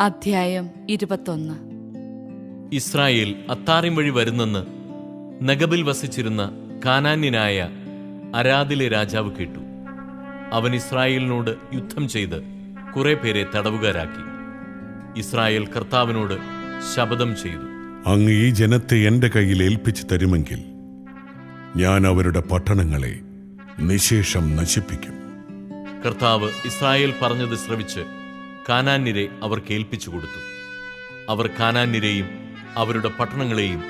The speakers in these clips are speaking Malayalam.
അധ്യായം 21. ഇസ്രായേൽ അത്താറിം വഴി വരുന്നെന്ന് നഗബിൽ വസിച്ചിരുന്ന കാനാന്യനായ അരാദിലെ രാജാവ് കേട്ടു. അവൻ ഇസ്രായേലിനോട് യുദ്ധം ചെയ്ത് കുറെ പേരെ തടവുകാരാക്കി. ഇസ്രായേൽ കർത്താവിനോട് ശപഥം ചെയ്തു, അങ്ങ് ഈ ജനത്തെ എന്റെ കയ്യിൽ ഏൽപ്പിച്ചു തരുമെങ്കിൽ ഞാൻ അവരുടെ പട്ടണങ്ങളെ നിശേഷം നശിപ്പിക്കും. കർത്താവ് ഇസ്രായേൽ പറഞ്ഞത് ശ്രവിച്ച് കാനാന്യരെ അവർക്ക് ഏൽപ്പിച്ചു കൊടുത്തു. അവർ കാനാന്യരെയും അവരുടെ പട്ടണങ്ങളെയും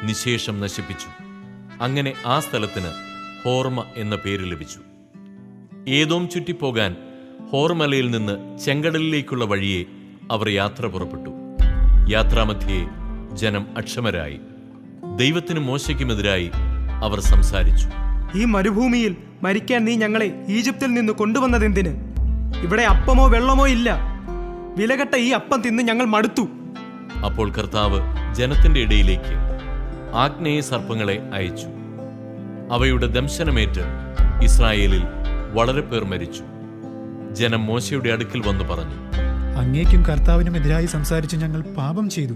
നിശേഷം നശിപ്പിച്ചു. അങ്ങനെ ആ സ്ഥലത്തിന് ഹോർമ എന്ന പേര് ലഭിച്ചു. ഏദോം ചുറ്റിപ്പോകാൻ ഹോർമലയിൽ നിന്ന് ചെങ്കടലിലേക്കുള്ള വഴിയെ അവർ യാത്ര പുറപ്പെട്ടു. യാത്രാമധ്യേ ജനം അക്ഷമരായി. ദൈവത്തിനും മോശയ്ക്കുമെതിരായി അവർ സംസാരിച്ചു. ഈ മരുഭൂമിയിൽ മരിക്കാൻ നീ ഞങ്ങളെ ഈജിപ്തിൽ നിന്ന് കൊണ്ടുവന്നതെന്തിന്? ഇവിടെ അപ്പമോ വെള്ളമോ ഇല്ല. വിലകെട്ട ഈ അപ്പം തിന്ന് ഞങ്ങൾ മടുത്തു. അപ്പോൾ കർത്താവ് ജനത്തിന്റെ ഇടയിലേക്ക് ആഗ്നേയ സർപ്പങ്ങളെ അയച്ചു. അവയുടെ ദംശനമേറ്റ് ഇസ്രായേലിൽ വളരെ പേർ മരിച്ചു. ജനം മോശയുടെ അടുക്കൽ വന്നു പറഞ്ഞു, അങ്ങേക്കും കർത്താവിനും എതിരായി സംസാരിച്ച് ഞങ്ങൾ പാപം ചെയ്തു.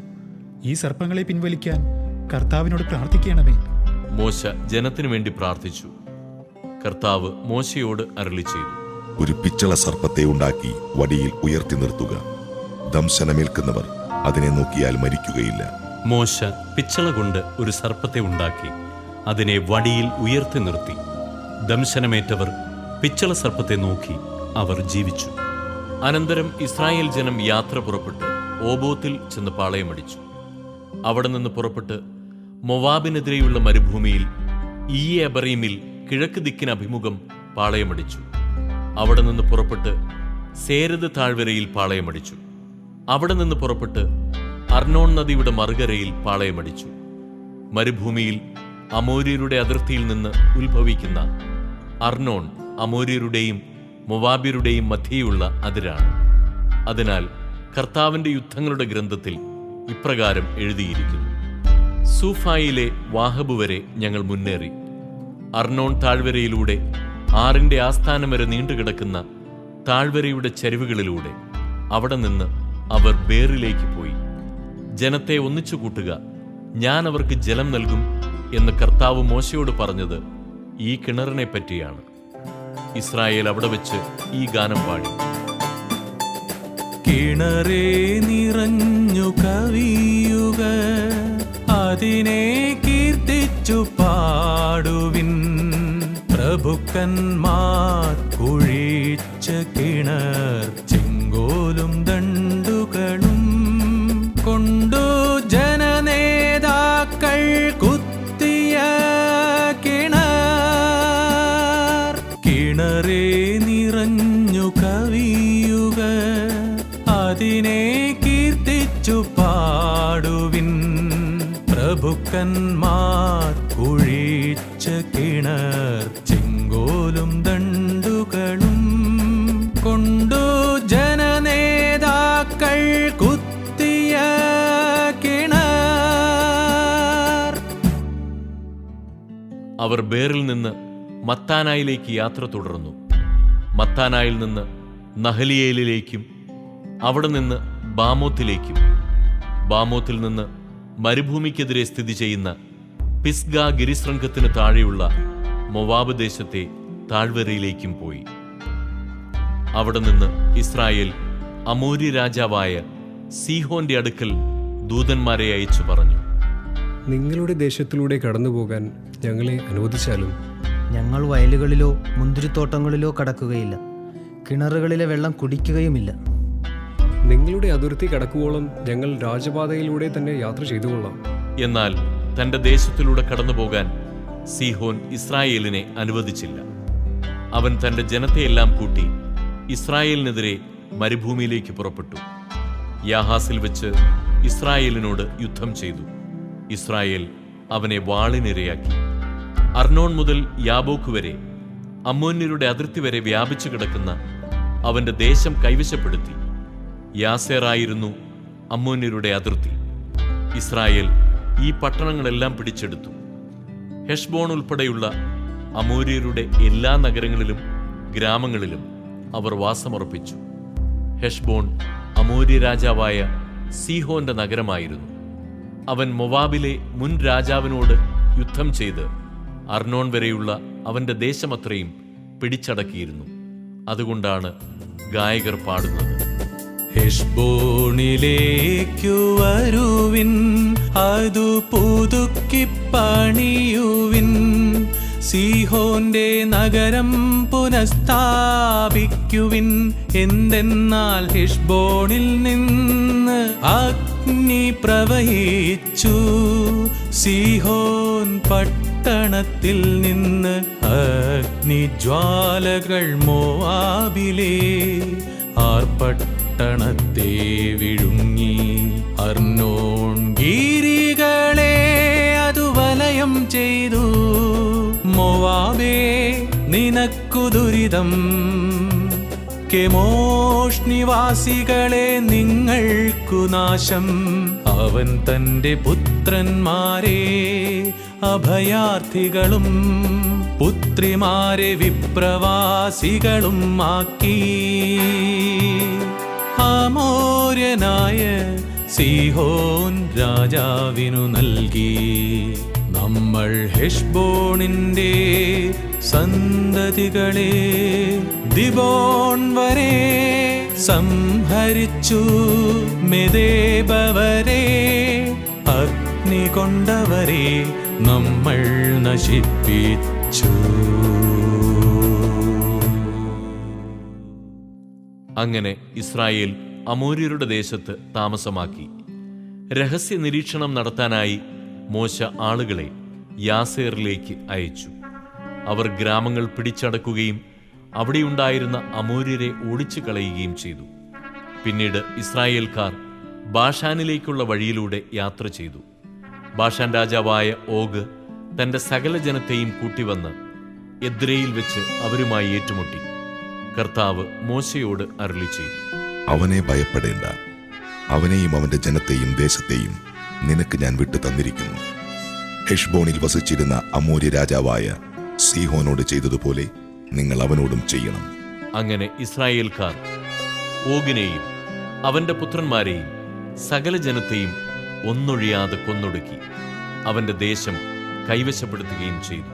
ഈ സർപ്പങ്ങളെ പിൻവലിക്കാൻ കർത്താവിനോട് പ്രാർത്ഥിക്കണമേ. മോശ ജനത്തിനു വേണ്ടി പ്രാർത്ഥിച്ചു. കർത്താവ് മോശയോട് അരുളി ചെയ്തു, ഒരു പിച്ചള സർപ്പത്തെ ഉണ്ടാക്കി വടിയിൽ ഉയർത്തി നിർത്തുക. ദംശനമേൽക്കുന്നവർ അതിനെ നോക്കിയാൽ മരിക്കുകയില്ല. മോശ പിച്ചള കൊണ്ട് ഒരു സർപ്പത്തെ ഉണ്ടാക്കി അതിനെ വടിയിൽ ഉയർത്തി നിർത്തി. ദംശനമേറ്റവർ പിച്ചള സർപ്പത്തെ നോക്കി അവർ ജീവിച്ചു. അനന്തരം ഇസ്രായേൽ ജനം യാത്ര പുറപ്പെട്ട് ഓബോത്തിൽ ചെന്ന് പാളയമടിച്ചു. അവിടെ നിന്ന് പുറപ്പെട്ട് മൊവാബിനെതിരെയുള്ള മരുഭൂമിയിൽ ഈയെബറീമിൽ കിഴക്ക് ദിക്കിന് അഭിമുഖം പാളയമടിച്ചു. അവിടെ നിന്ന് പുറപ്പെട്ട് സേരദ് താഴ്വരയിൽ പാളയമടിച്ചു. അവിടെ നിന്ന് പുറപ്പെട്ട് അർണോൺ നദിയുടെ മറുകരയിൽ പാളയമടിച്ചു. മരുഭൂമിയിൽ അമോര്യരുടെ അതിർത്തിയിൽ നിന്ന് ഉത്ഭവിക്കുന്ന അർണോൺ അമോര്യരുടെയും മൊവാബ്യരുടെയും മധ്യേയുള്ള അതിരാണ്. അതിനാൽ കർത്താവിന്റെ യുദ്ധങ്ങളുടെ ഗ്രന്ഥത്തിൽ ഇപ്രകാരം എഴുതിയിരിക്കുന്നു: സൂഫായിലെ വാഹബ് വരെ ഞങ്ങൾ മുന്നേറി. അർണോൺ താഴ്വരയിലൂടെ ആറിന്റെ ആസ്ഥാനം വരെ നീണ്ടുകിടക്കുന്ന താഴ്വരയുടെ ചരിവുകളിലൂടെ അവിടെ നിന്ന് അവർ ബേറിലേക്ക് പോയി. ജനത്തെ ഒന്നിച്ചു കൂട്ടുക, ഞാൻ അവർക്ക് ജലം നൽകും എന്ന് കർത്താവ് മോശയോട് പറഞ്ഞത് ഈ കിണറിനെ പറ്റിയാണ്. ഇസ്രായേൽ അവിടെ വെച്ച് ഈ ഗാനം പാടി: കിണറേ നിറഞ്ഞു കവിയുക, അതിനെ കീർത്തിച്ചു പാടുവിൻ. പ്രഭുക്കന്മാർ കുഴിച്ച കിണർ ചെങ്കോലും ദണ്ഡുകളും കൊണ്ടു ജനനേതാക്കൾ കുത്തിയ കിണർ. കിണറേ നിറഞ്ഞു കവിയുക, അതിനെ കീർത്തിച്ചു പാടുവിൻ. പ്രഭുക്കന്മാർ കുഴിച്ച കിണർ ചെങ്കോലും ദണ്ഡുകളും കൊണ്ടു ജനനേതാക്കൾ കുത്തിയ കിണർ. അവർ ബേറിൽ നിന്ന് മത്താനായിലേക്ക് യാത്ര തുടർന്നു. മത്താനായിൽ നിന്ന് നഹലിയേലിലേക്കും അവിടെ നിന്ന് ബാമോത്തിലേക്കും, ബാമോത്തിൽ നിന്ന് മരുഭൂമിക്കെതിരെ സ്ഥിതി ചെയ്യുന്ന പിസ്ഗ ഗിരിശൃംഗത്തിന് താഴെയുള്ള മൊവാബ് ദേശത്തെ താഴ്വരയിലേക്കും പോയി. അവിടെ നിന്ന് ഇസ്രായേൽ അമോരി രാജാവായ സീഹോന്റെ അടുക്കൽ ദൂതന്മാരെ അയച്ചു പറഞ്ഞു: നിങ്ങളുടെ ദേശത്തിലൂടെ കടന്നുപോകാൻ ഞങ്ങളെ അനുവദിച്ചാലും ഞങ്ങൾ വയലുകളിലോ മുന്തിരിത്തോട്ടങ്ങളിലോ കടക്കുകയില്ല, കിണറുകളിലെ വെള്ളം കുടിക്കുകയുമില്ല. നിങ്ങളുടെ അതിർത്തി കടക്കുവോളം ഞങ്ങൾ രാജപാതയിലൂടെ തന്നെ യാത്ര ചെയ്തുകൊള്ളാം. എന്നാൽ തന്റെ ദേശത്തിലൂടെ കടന്നുപോകാൻ സീഹോൻ ഇസ്രായേലിനെ അനുവദിച്ചില്ല. അവൻ തന്റെ ജനത്തെയെല്ലാം കൂട്ടി ഇസ്രായേലിനെതിരെ മരുഭൂമിയിലേക്ക് പുറപ്പെട്ടു. യാഹാസിൽ വെച്ച് ഇസ്രായേലിനോട് യുദ്ധം ചെയ്തു. ഇസ്രായേൽ അവനെ വാളിനിരയാക്കി. അർണോൺ മുതൽ യാബോക്ക് വരെ, അമ്മോന്യരുടെ അതിർത്തി വരെ വ്യാപിച്ചു കിടക്കുന്ന അവന്റെ ദേശം കൈവശപ്പെടുത്തി. യാസേറായിരുന്നു അമ്മോന്യരുടെ അതിർത്തി. ഇസ്രായേൽ ഈ പട്ടണങ്ങളെല്ലാം പിടിച്ചെടുത്തു. ഹെഷ്ബോൺ ഉൾപ്പെടെയുള്ള അമോര്യരുടെ എല്ലാ നഗരങ്ങളിലും ഗ്രാമങ്ങളിലും അവർ വാസമർപ്പിച്ചു. ഹെഷ്ബോൺ അമോര്യ രാജാവായ സീഹോന്റെ നഗരമായിരുന്നു. അവൻ മൊവാബിലെ മുൻ രാജാവിനോട് യുദ്ധം ചെയ്ത് അർണോൻ വരെയുള്ള അവന്റെ ദേശമത്രയും പിടിച്ചടക്കിയിരുന്നു. അതുകൊണ്ടാണ് ഗായകർ പാടുന്നത്: ഹെഷ്ബോണിലേക്കു വരുവിൻ, അതു പുതുക്കി പണിയുവിൻ, സീഹോന്റെ നഗരം പുനഃസ്ഥാപിക്കുവിൻ. എന്തെന്നാൽ ഹെഷ്ബോണിൽ നിന്ന് അഗ്നി പ്രവഹിച്ചു, സീഹോൻ പട്ടണത്തിൽ നിന്ന് അഗ്നിജ്വാലകൾ മോവാബിലെ ആർപ്പട്ടണത്തെ വിഴുങ്ങി. അർണോൺ ഗിരികളെ അതു വലയം ചെയ്തു. മോവാബേ, നിനക്കു ദുരിതം. കെമോഷ് നിവാസികളെ, നിങ്ങൾക്കു നാശം. അവൻ തന്റെ പുത്രന്മാരെ അഭയാർത്ഥികളും പുത്രിമാരെ വിപ്രവാസികളും ആക്കി. അമോര്യനായ സീഹോൻ രാജാവിനു നൽകി. നമ്മൾ ഹെഷ്ബോണിന്റെ സന്തതികളെ ദിബോൺ വരെ സംഹരിച്ചു. മെദേബവരെ അഗ്നി കൊണ്ടവരെ നമ്മൾ നശിപ്പിച്ചു. അങ്ങനെ ഇസ്രായേൽ അമോര്യരുടെ ദേശത്ത് താമസമാക്കി. രഹസ്യ നിരീക്ഷണം നടത്താനായി മോശ ആളുകളെ യാസേറിലേക്ക് അയച്ചു. അവർ ഗ്രാമങ്ങൾ പിടിച്ചടക്കുകയും അവിടെയുണ്ടായിരുന്ന അമോര്യരെ ഓടിച്ചു കളയുകയും ചെയ്തു. പിന്നീട് ഇസ്രായേൽക്കാർ ബാഷാനിലേക്കുള്ള വഴിയിലൂടെ യാത്ര ചെയ്തു. ബാഷാൻ രാജാവായ ഓഗ് തന്റെ സകല ജനത്തെയും കൂട്ടിവന്ന് എദ്രയിൽ വെച്ച് അവരുമായി ഏറ്റുമുട്ടി. കർത്താവ് മോശയോട് അരുളിച്ചെയ്തു: അവനെ ഭയപ്പെടേണ്ട, അവനെയും അവന്റെ ജനത്തെയും ദേശത്തെയും നിനക്ക് ഞാൻ വിട്ടു തന്നിരിക്കുന്നു. ഹെഷ്ബോണിൽ വസിച്ചിരുന്ന അമോര്യ രാജാവായ സീഹോനോട് ചെയ്തതുപോലെ നിങ്ങൾ അവനോടും ചെയ്യണം. അങ്ങനെ ഇസ്രായേൽക്കാർ ഓഗിനെയും അവന്റെ പുത്രന്മാരെയും സകല ജനത്തെയും ഒന്നൊഴിയാതെ കൊന്നൊടുക്കി അവന്റെ ദേശം കൈവശപ്പെടുത്തുകയും ചെയ്തു.